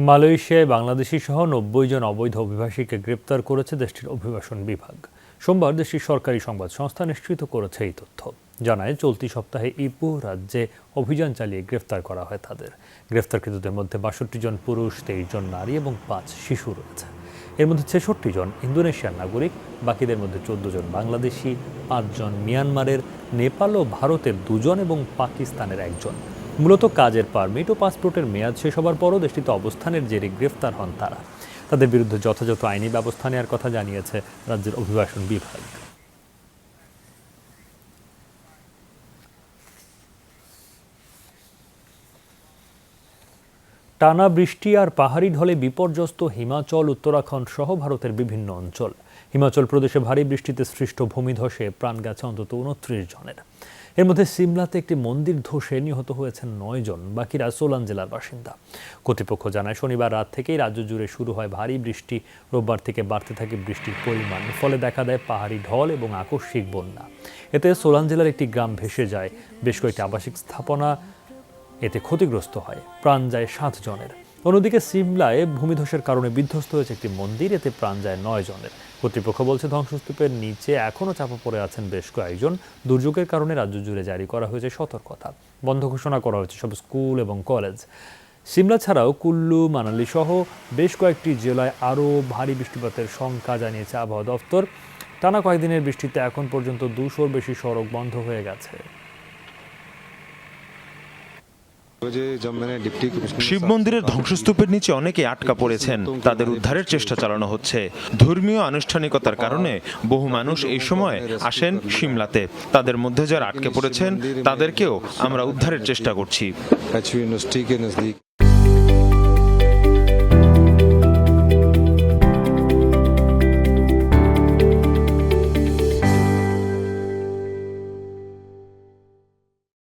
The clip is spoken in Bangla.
মালয়েশিয়ায় বাংলাদেশি সহ ৯০ জন অবৈধ অভিবাসীকে গ্রেপ্তার করেছে দেশটির অভিবাসন বিভাগ। সোমবার দেশটির সরকারি সংবাদ সংস্থা নিশ্চিত করেছে এই তথ্য। জানায়, চলতি সপ্তাহে ইপো রাজ্যে অভিযান চালিয়ে গ্রেফতার করা হয় তাদের। গ্রেফতারকৃতদের মধ্যে ৬২ জন পুরুষ, ২৩ জন নারী এবং ৫ শিশু রয়েছে। এর মধ্যে ৬৬ জন ইন্দোনেশিয়ার নাগরিক, বাকিদের মধ্যে ১৪ জন বাংলাদেশি, ৫ জন মিয়ানমারের, নেপাল ও ভারতের ২ জন এবং পাকিস্তানের ১ জন। মূলত কাজের পারমিট ও পাসপোর্টের মেয়াদ শেষ হবার পরও দেশটিতে অবস্থানের জেরে গ্রেফতার হন তারা। তাদের বিরুদ্ধে যথাযথ আইনি ব্যবস্থা নেওয়ার কথা জানিয়েছে রাজ্যের অভিবাসন বিভাগ। টানা বৃষ্টি আর পাহাড়ি ঢলে বিপর্যস্ত হিমাচল, উত্তরাখণ্ড সহ ভারতের বিভিন্ন অঞ্চল। হিমাচল প্রদেশে ভারী বৃষ্টিতে সৃষ্ট ভূমিধসে প্রাণ গেছে অন্তত ২৯ জনের। এর মধ্যে সিমলাতে একটি মন্দির ধসে নিহত হয়েছেন ৯ জন, বাকিরা সোলান জেলার বাসিন্দা। কর্তৃপক্ষ জানায়, শনিবার রাত থেকেই রাজ্য জুড়ে শুরু হয় ভারী বৃষ্টি। রোববার থেকে বাড়তে থাকে বৃষ্টির পরিমাণ, ফলে দেখা দেয় পাহাড়ি ঢল এবং আকস্মিক বন্যা। এতে সোলান জেলার একটি গ্রাম ভেসে যায়, বেশ কয়েকটি আবাসিক স্থাপনা এতে ক্ষতিগ্রস্ত হয়, প্রাণ যায় ৭ জনের। অন্যদিকে সিমলায় ভূমিধসের কারণে বিধ্বস্ত হয়েছে একটি মন্দির, এতে প্রাণ যায় ৯ জনের। কর্তৃপক্ষ বলছে, ধ্বংসস্তূপের নিচে এখনও চাপা পড়ে আছেন বেশ কয়েকজন। দুর্যোগের কারণে রাজ্য জুড়ে জারি করা হয়েছে সতর্কতা। বন্ধ ঘোষণা করা হয়েছে সব স্কুল এবং কলেজ। সিমলা ছাড়াও কুল্লু, মানালি সহ বেশ কয়েকটি জেলায় আরও ভারী বৃষ্টিপাতের শঙ্কা জানিয়েছে আবহাওয়া দফতর। টানা কয়েকদিনের বৃষ্টিতে এখন পর্যন্ত ২০০-র বেশি সড়ক বন্ধ হয়ে গেছে। শিব মন্দিরের ধ্বংসস্তূপের নিচে অনেকে আটকা পড়েছেন, তাদের উদ্ধারের চেষ্টা চালানো হচ্ছে। ধর্মীয় আনুষ্ঠানিকতার কারণে বহু মানুষ এই সময় আসেন সিমলাতে। তাদের মধ্যে যারা আটকে পড়েছেন তাদেরকেও আমরা উদ্ধারের চেষ্টা করছি।